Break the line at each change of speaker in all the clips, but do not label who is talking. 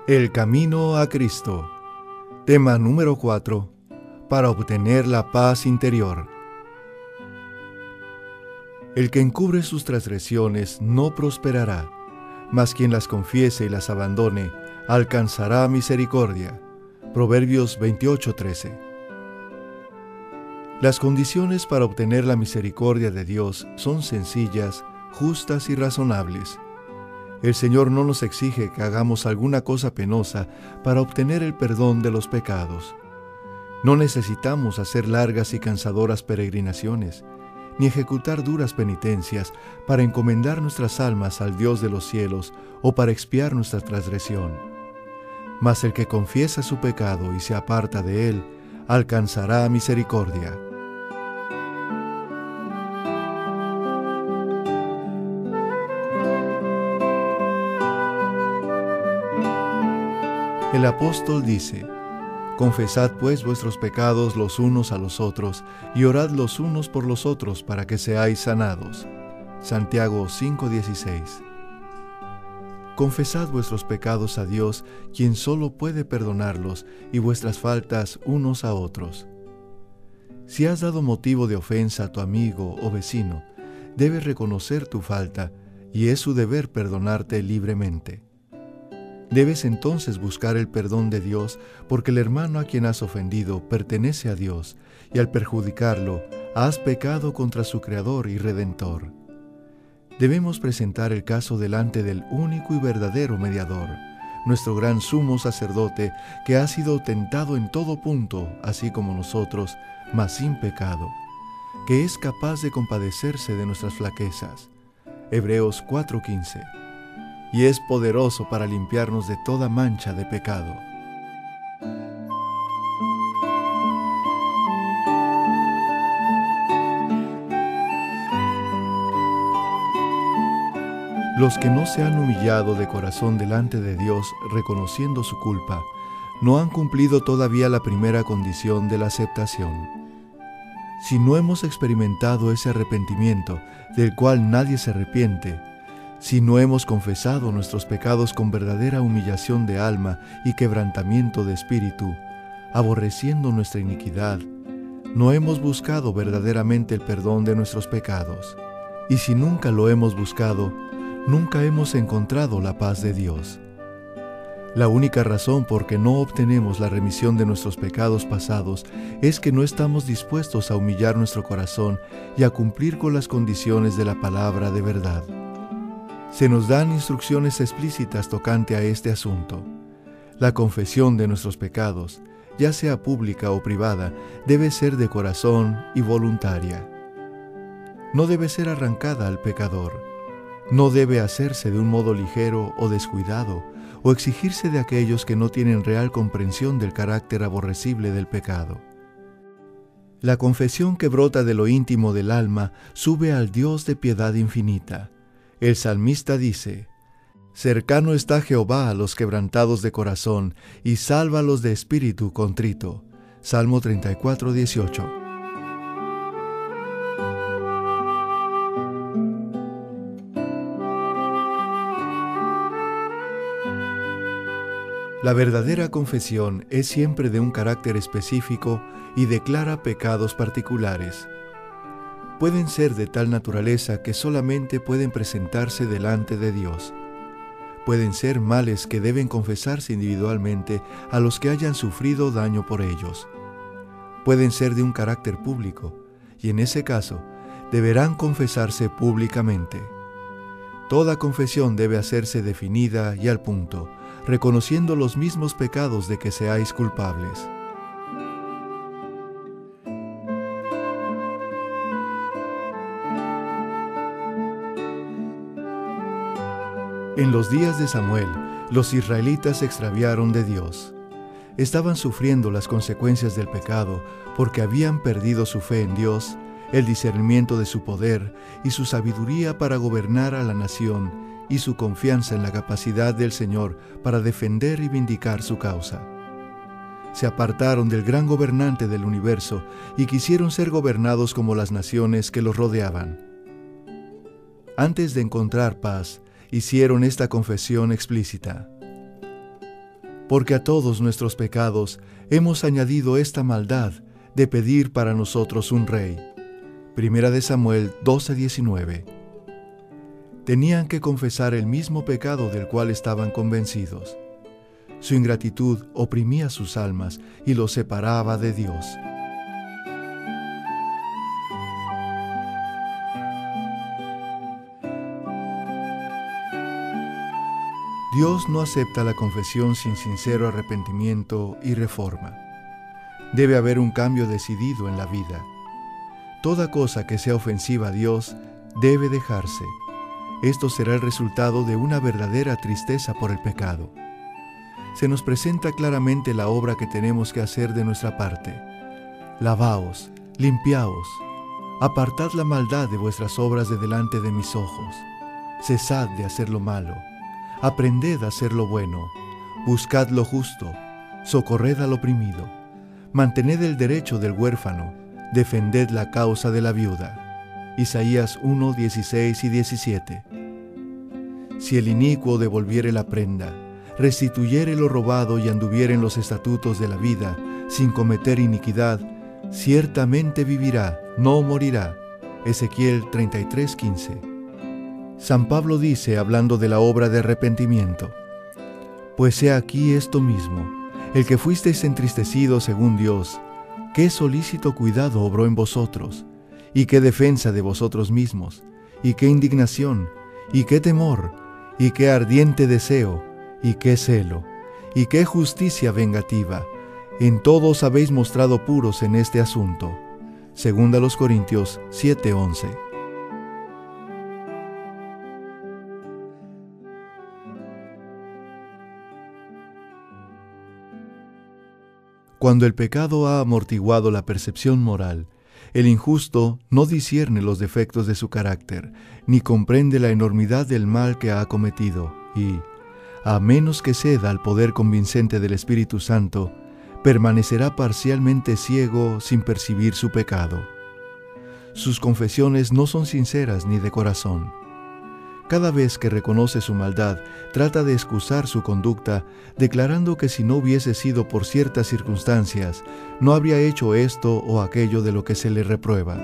El camino a Cristo. Tema número 4. Para obtener la paz interior. El que encubre sus transgresiones no prosperará, mas quien las confiese y las abandone, alcanzará misericordia. Proverbios 28:13. Las condiciones para obtener la misericordia de Dios son sencillas, justas y razonables. El Señor no nos exige que hagamos alguna cosa penosa para obtener el perdón de los pecados. No necesitamos hacer largas y cansadoras peregrinaciones, ni ejecutar duras penitencias para encomendar nuestras almas al Dios de los cielos o para expiar nuestra transgresión. Mas el que confiesa su pecado y se aparta de él, alcanzará misericordia. El apóstol dice: Confesad pues vuestros pecados los unos a los otros, y orad los unos por los otros para que seáis sanados. Santiago 5:16. Confesad vuestros pecados a Dios, quien solo puede perdonarlos, y vuestras faltas unos a otros. Si has dado motivo de ofensa a tu amigo o vecino, debes reconocer tu falta, y es su deber perdonarte libremente. Debes entonces buscar el perdón de Dios, porque el hermano a quien has ofendido pertenece a Dios, y al perjudicarlo, has pecado contra su Creador y Redentor. Debemos presentar el caso delante del único y verdadero mediador, nuestro gran sumo sacerdote, que ha sido tentado en todo punto, así como nosotros, mas sin pecado, que es capaz de compadecerse de nuestras flaquezas. Hebreos 4:15. Y es poderoso para limpiarnos de toda mancha de pecado. Los que no se han humillado de corazón delante de Dios, reconociendo su culpa, no han cumplido todavía la primera condición de la aceptación. Si no hemos experimentado ese arrepentimiento, del cual nadie se arrepiente, si no hemos confesado nuestros pecados con verdadera humillación de alma y quebrantamiento de espíritu, aborreciendo nuestra iniquidad, no hemos buscado verdaderamente el perdón de nuestros pecados. Y si nunca lo hemos buscado, nunca hemos encontrado la paz de Dios. La única razón por que no obtenemos la remisión de nuestros pecados pasados es que no estamos dispuestos a humillar nuestro corazón y a cumplir con las condiciones de la palabra de verdad. Se nos dan instrucciones explícitas tocante a este asunto. La confesión de nuestros pecados, ya sea pública o privada, debe ser de corazón y voluntaria. No debe ser arrancada al pecador. No debe hacerse de un modo ligero o descuidado, o exigirse de aquellos que no tienen real comprensión del carácter aborrecible del pecado. La confesión que brota de lo íntimo del alma sube al Dios de piedad infinita. El salmista dice: Cercano está Jehová a los quebrantados de corazón, y sálvalos de espíritu contrito. Salmo 34:18. La verdadera confesión es siempre de un carácter específico y declara pecados particulares. Pueden ser de tal naturaleza que solamente pueden presentarse delante de Dios. Pueden ser males que deben confesarse individualmente a los que hayan sufrido daño por ellos. Pueden ser de un carácter público, y en ese caso deberán confesarse públicamente. Toda confesión debe hacerse definida y al punto, reconociendo los mismos pecados de que seáis culpables. En los días de Samuel, los israelitas se extraviaron de Dios. Estaban sufriendo las consecuencias del pecado porque habían perdido su fe en Dios, el discernimiento de su poder y su sabiduría para gobernar a la nación y su confianza en la capacidad del Señor para defender y vindicar su causa. Se apartaron del gran gobernante del universo y quisieron ser gobernados como las naciones que los rodeaban. Antes de encontrar paz, hicieron esta confesión explícita: porque a todos nuestros pecados hemos añadido esta maldad de pedir para nosotros un rey. Primera de Samuel 12:19. Tenían que confesar el mismo pecado del cual estaban convencidos. Su ingratitud oprimía sus almas y los separaba de Dios. Dios no acepta la confesión sin sincero arrepentimiento y reforma. Debe haber un cambio decidido en la vida. Toda cosa que sea ofensiva a Dios debe dejarse. Esto será el resultado de una verdadera tristeza por el pecado. Se nos presenta claramente la obra que tenemos que hacer de nuestra parte. Lavaos, limpiaos, apartad la maldad de vuestras obras de delante de mis ojos. Cesad de hacer lo malo. Aprended a hacer lo bueno, buscad lo justo, socorred al oprimido, mantened el derecho del huérfano, defended la causa de la viuda. Isaías 1, 16 y 17. Si el inicuo devolviere la prenda, restituyere lo robado y anduviere en los estatutos de la vida, sin cometer iniquidad, ciertamente vivirá, no morirá. Ezequiel 33, 15. San Pablo dice, hablando de la obra de arrepentimiento: pues he aquí esto mismo, el que fuisteis entristecidos según Dios, qué solícito cuidado obró en vosotros, y qué defensa de vosotros mismos, y qué indignación, y qué temor, y qué ardiente deseo, y qué celo, y qué justicia vengativa. En todos habéis mostrado puros en este asunto. Segunda a los Corintios 7:11. Cuando el pecado ha amortiguado la percepción moral, el injusto no discierne los defectos de su carácter, ni comprende la enormidad del mal que ha cometido, y, a menos que ceda al poder convincente del Espíritu Santo, permanecerá parcialmente ciego sin percibir su pecado. Sus confesiones no son sinceras ni de corazón. Cada vez que reconoce su maldad, trata de excusar su conducta, declarando que si no hubiese sido por ciertas circunstancias, no habría hecho esto o aquello de lo que se le reprueba.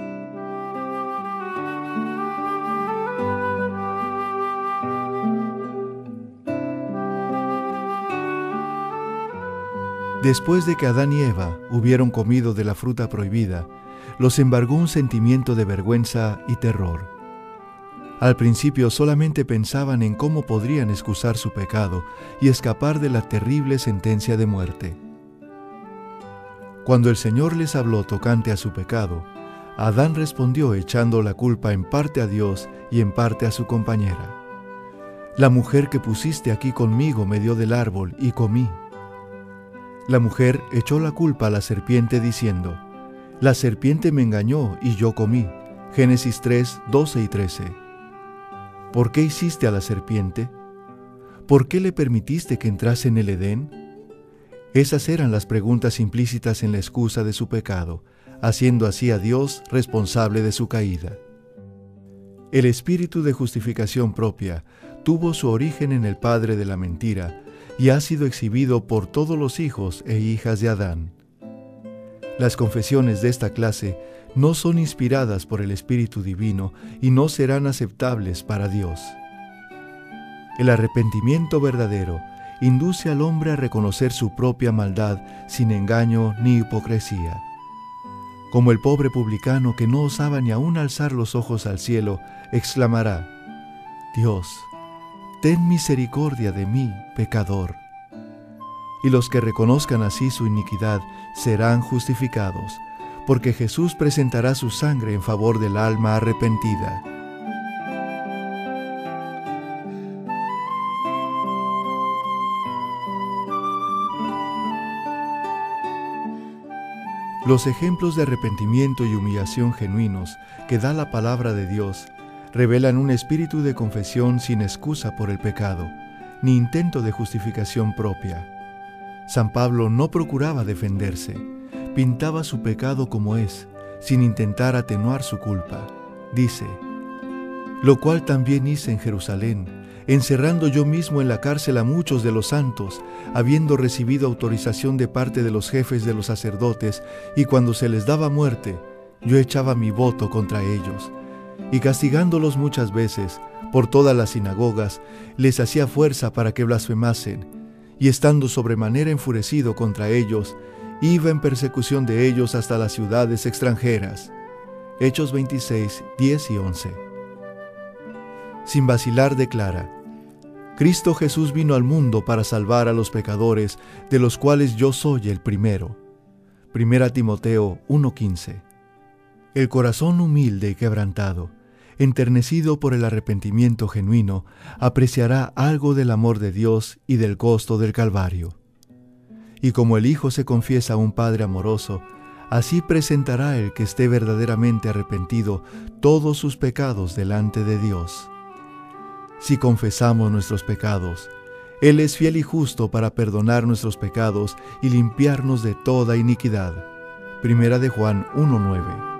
Después de que Adán y Eva hubieron comido de la fruta prohibida, los embargó un sentimiento de vergüenza y terror. Al principio solamente pensaban en cómo podrían excusar su pecado y escapar de la terrible sentencia de muerte. Cuando el Señor les habló tocante a su pecado, Adán respondió echando la culpa en parte a Dios y en parte a su compañera. La mujer que pusiste aquí conmigo me dio del árbol y comí. La mujer echó la culpa a la serpiente diciendo: la serpiente me engañó y yo comí. Génesis 3, 12 y 13. ¿Por qué hiciste a la serpiente? ¿Por qué le permitiste que entrase en el Edén? Esas eran las preguntas implícitas en la excusa de su pecado, haciendo así a Dios responsable de su caída. El espíritu de justificación propia tuvo su origen en el padre de la mentira y ha sido exhibido por todos los hijos e hijas de Adán. Las confesiones de esta clase no son inspiradas por el Espíritu Divino y no serán aceptables para Dios. El arrepentimiento verdadero induce al hombre a reconocer su propia maldad sin engaño ni hipocresía. Como el pobre publicano que no osaba ni aún alzar los ojos al cielo, exclamará: Dios, ten misericordia de mí, pecador. Y los que reconozcan así su iniquidad serán justificados, porque Jesús presentará su sangre en favor del alma arrepentida. Los ejemplos de arrepentimiento y humillación genuinos que da la palabra de Dios revelan un espíritu de confesión sin excusa por el pecado, ni intento de justificación propia. San Pablo no procuraba defenderse, pintaba su pecado como es, sin intentar atenuar su culpa. Dice: lo cual también hice en Jerusalén, encerrando yo mismo en la cárcel a muchos de los santos, habiendo recibido autorización de parte de los jefes de los sacerdotes, y cuando se les daba muerte, yo echaba mi voto contra ellos, y castigándolos muchas veces, por todas las sinagogas, les hacía fuerza para que blasfemasen, y estando sobremanera enfurecido contra ellos, iba en persecución de ellos hasta las ciudades extranjeras. Hechos 26, 10 y 11. Sin vacilar declara: Cristo Jesús vino al mundo para salvar a los pecadores, de los cuales yo soy el primero. 1 Timoteo 1:15. El corazón humilde y quebrantado, enternecido por el arrepentimiento genuino, apreciará algo del amor de Dios y del costo del Calvario. Y como el Hijo se confiesa a un Padre amoroso, así presentará el que esté verdaderamente arrepentido todos sus pecados delante de Dios. Si confesamos nuestros pecados, Él es fiel y justo para perdonar nuestros pecados y limpiarnos de toda iniquidad. 1 Juan 1:9.